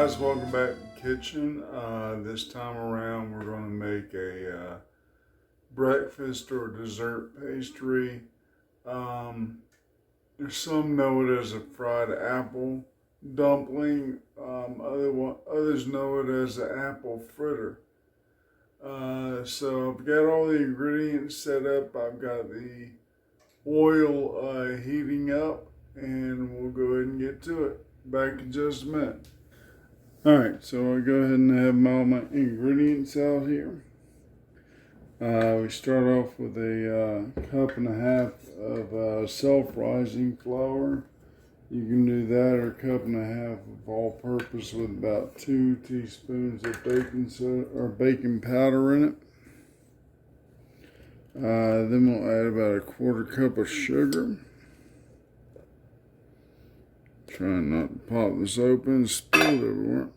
guys, welcome back to the kitchen. This time around we're going to make a breakfast or dessert pastry. Some know it as a fried apple dumpling. Others know it as an apple fritter. So I've got all the ingredients set up. I've got the oil heating up, and we'll go ahead and get to it. Back in just a minute. Alright, so I'll go ahead and have all my ingredients out here. We start off with a cup and a half of self-rising flour. You can do that, or a cup and a half of all-purpose with about 2 teaspoons of baking soda or baking powder in it. Then we'll add about a 1/4 cup of sugar. Trying not to pop this open and spill it everywhere.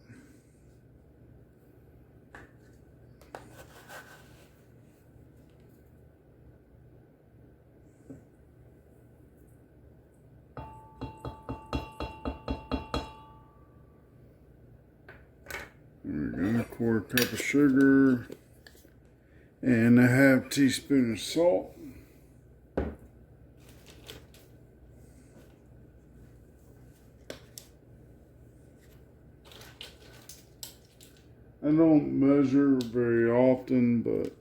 There we go, a 1/4 cup of sugar and a 1/2 teaspoon of salt. I don't measure very often, but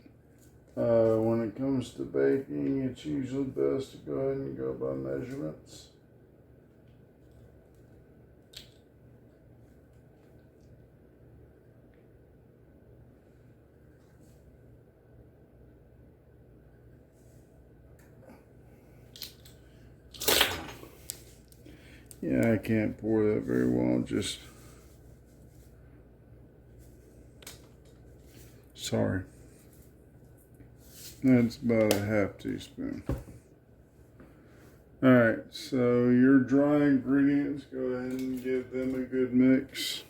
when it comes to baking, it's usually best to go ahead and go by measurements. Yeah, I can't pour that very well, sorry. That's about a 1/2 teaspoon. Alright, so your dry ingredients, go ahead and give them a good mix.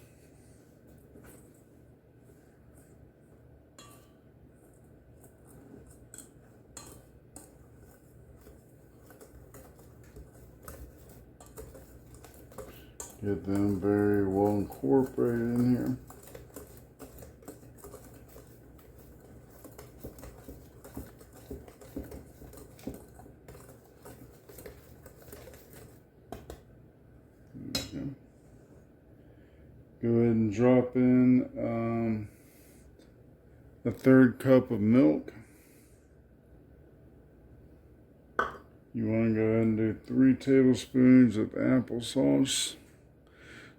Get them very well incorporated in here. Okay. Go ahead and drop in a 1/3 cup of milk. You want to go ahead and do 3 tablespoons of applesauce.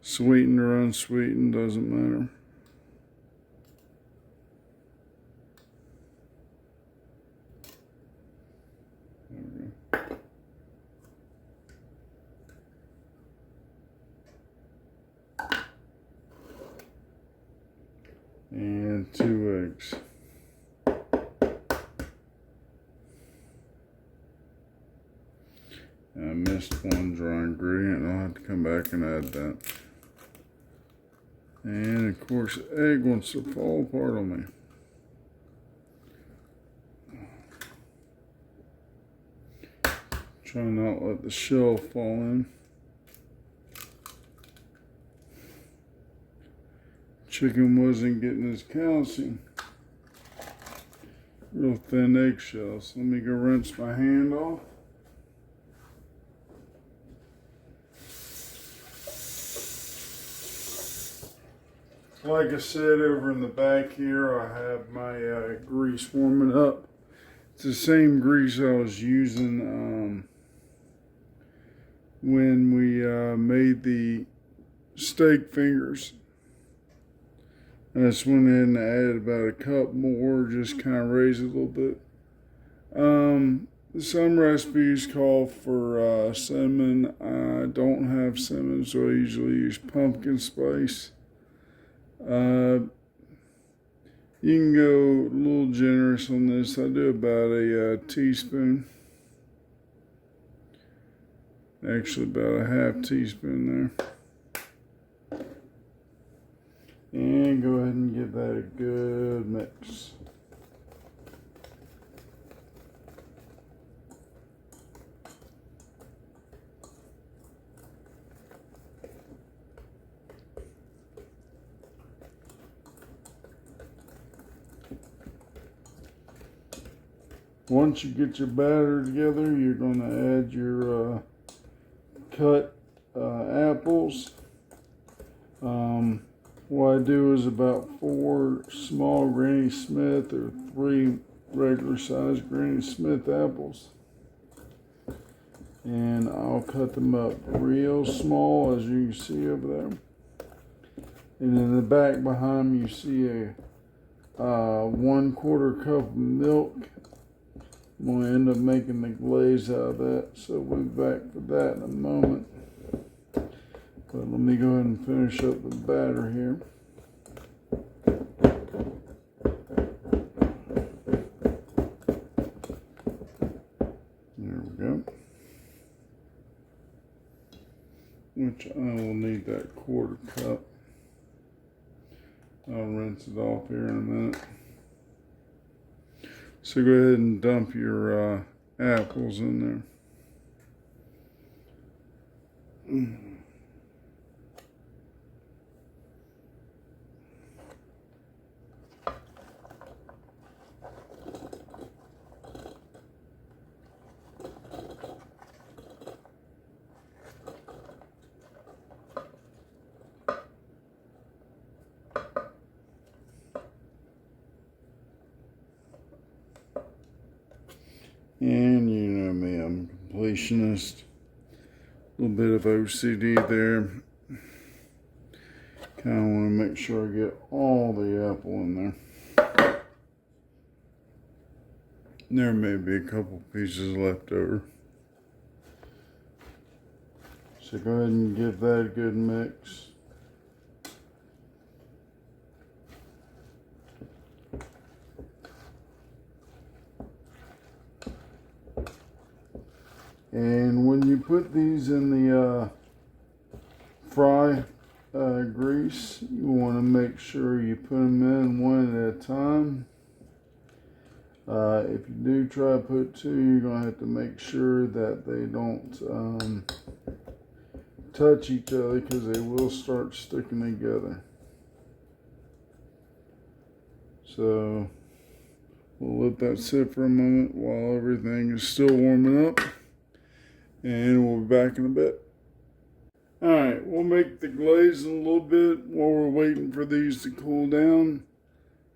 Sweetened or unsweetened, doesn't matter. There we go. And 2 eggs. I missed one dry ingredient. I'll have to come back and add that. And of course, the egg wants to fall apart on me. Try not to let the shell fall in. Chicken wasn't getting his calcium. Real thin eggshells. Let me go rinse my hand off. Like I said, over in the back here, I have my grease warming up. It's the same grease I was using when we made the steak fingers. I just went ahead and added about a cup more, just kind of raise it a little bit. Some recipes call for cinnamon. I don't have cinnamon, so I usually use pumpkin spice. You can go a little generous on this. I do about a teaspoon. Actually, about a 1/2 teaspoon there. And go ahead and give that a good mix. Once you get your batter together, you're going to add your cut apples. What I do is about 4 small Granny Smith or 3 regular sized Granny Smith apples. And I'll cut them up real small, as you can see over there. And in the back behind me, you see a 1/4 cup of milk. I'm going to end up making the glaze out of that, so we'll be back for that in a moment. But let me go ahead and finish up the batter here. There we go. Which I will need that 1/4 cup. I'll rinse it off here in a minute. So go ahead and dump your apples in there. And you know me, I'm a completionist. A little bit of OCD there. Kind of want to make sure I get all the apple in there. There may be a couple pieces left over. So go ahead and give that a good mix. And when you put these in the fry grease, you want to make sure you put them in one at a time. If you do try to put 2, you're going to have to make sure that they don't touch each other, because they will start sticking together. So we'll let that sit for a moment while everything is still warming up. And we'll be back in a bit. Alright, we'll make the glaze in a little bit while we're waiting for these to cool down.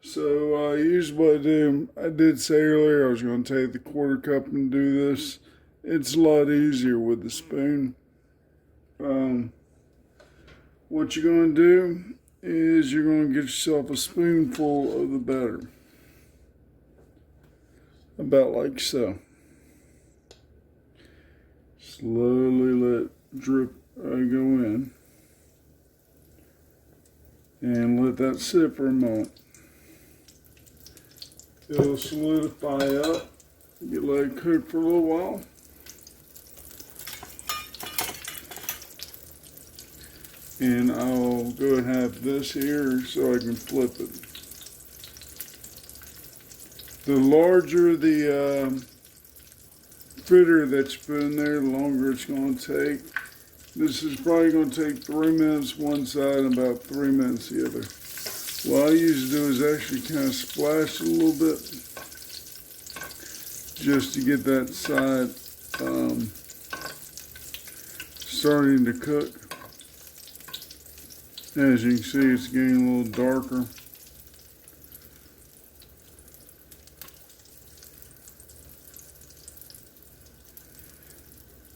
So here's what I do. I did say earlier I was going to take the 1/4 cup and do this. It's a lot easier with the spoon. What you're going to do is you're going to get yourself a spoonful of the batter. About like so. Slowly let drip go in, and let that sit for a moment. It'll solidify up. You let it cook for a little while. And I'll go and have this here so I can flip it. The larger the fritter that you put in there, the longer it's going to take. This is probably going to take 3 minutes one side and about 3 minutes the other. What I usually do is actually kind of splash it a little bit, just to get that side starting to cook. As you can see, it's getting a little darker.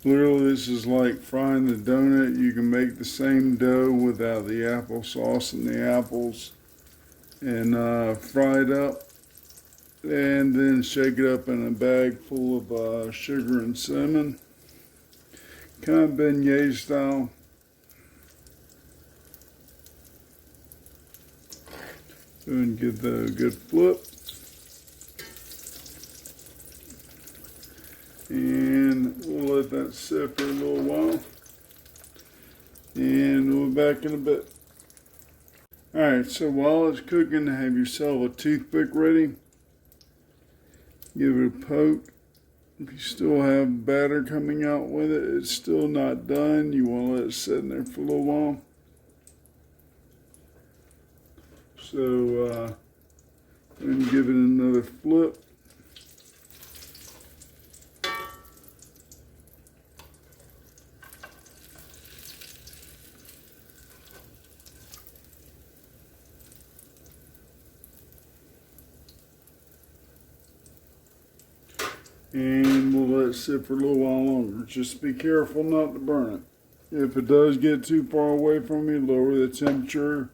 Literally, this is like frying the donut. You can make the same dough without the applesauce and the apples, and fry it up, and then shake it up in a bag full of sugar and cinnamon, kind of beignet style. Go and give that a good flip. And we'll let that sit for a little while. And we'll be back in a bit. Alright, so while it's cooking, have yourself a toothpick ready. Give it a poke. If you still have batter coming out with it, it's still not done. You want to let it sit in there for a little while. So, and give it another flip. And we'll let it sit for a little while longer. Just be careful not to burn it. If it does get too far away from you, lower the temperature.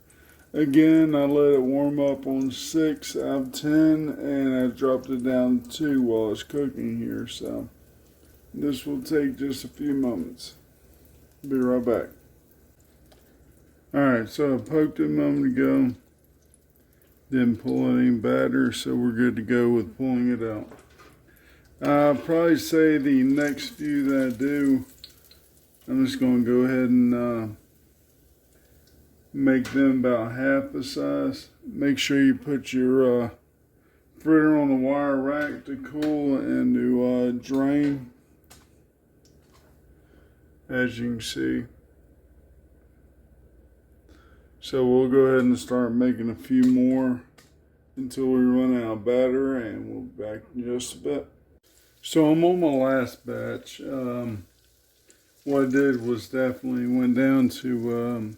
Again, I let it warm up on 6 out of 10, and I dropped it down to 2 while it's cooking here. So this will take just a few moments. Be right back. Alright, so I poked it a moment ago. Didn't pull any batter, so we're good to go with pulling it out. I'll probably say the next few that I do, I'm just going to go ahead and make them about half the size. Make sure you put your fritter on the wire rack to cool and to drain, as you can see. So we'll go ahead and start making a few more until we run out of batter, and we'll be back in just a bit. So I'm on my last batch. What I did was definitely went down to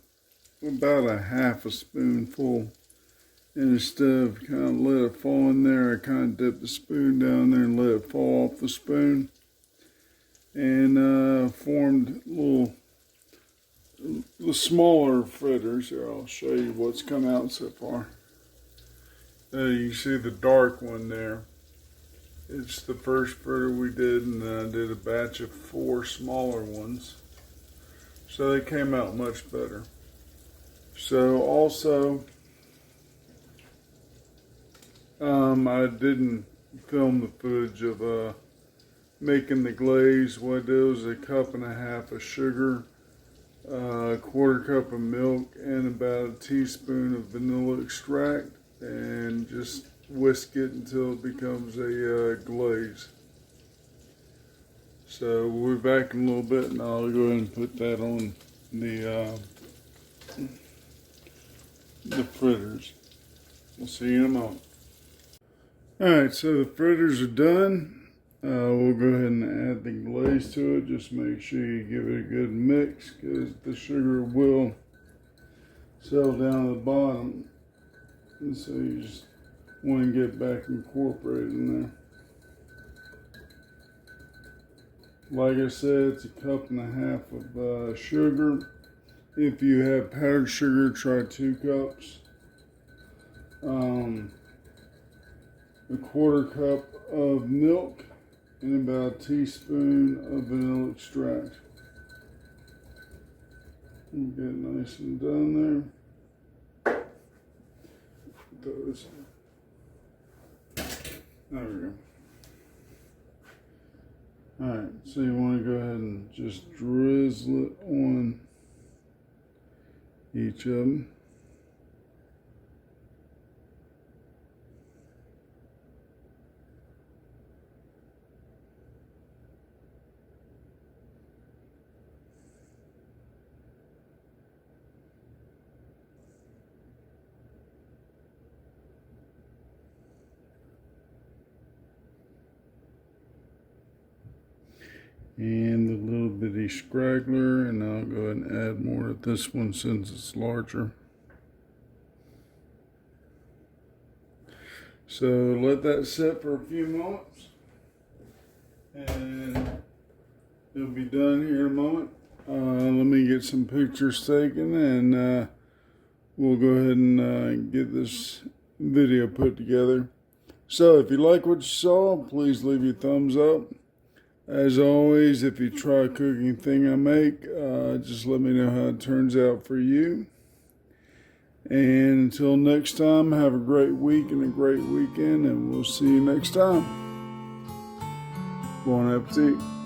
about a half a spoonful. And instead of kind of let it fall in there, I kind of dipped the spoon down there and let it fall off the spoon. And formed little smaller fritters. Here, I'll show you what's come out so far. You see the dark one there. It's the first fritter we did, and then I did a batch of 4 smaller ones. So they came out much better. So also, I didn't film the footage of making the glaze. What I did was a 1.5 cups of sugar, a 1/4 cup of milk, and about a teaspoon of vanilla extract, and just whisk it until it becomes a glaze. So we'll be back in a little bit, and I'll go ahead and put that on the fritters. We'll see you in a moment. Alright, so the fritters are done. We'll go ahead and add the glaze to it. Just make sure you give it a good mix, because the sugar will settle down to the bottom. And so you just want to get back incorporated in there. Like I said, it's a 1.5 cups of sugar. If you have powdered sugar, try 2 cups. A 1/4 cup of milk, and about a teaspoon of vanilla extract. And get nice and done there. Put those. There we go. Alright, so you want to go ahead and just drizzle it on each of them. And the little bitty scraggler, and I'll go ahead and add more to this one since it's larger. So let that sit for a few moments, and it'll be done here in a moment. Let me get some pictures taken, and we'll go ahead and get this video put together. So if you like what you saw, please leave your thumbs up. As always, if you try a cooking thing I make, just let me know how it turns out for you. And until next time, have a great week and a great weekend, and we'll see you next time. Bon appetit.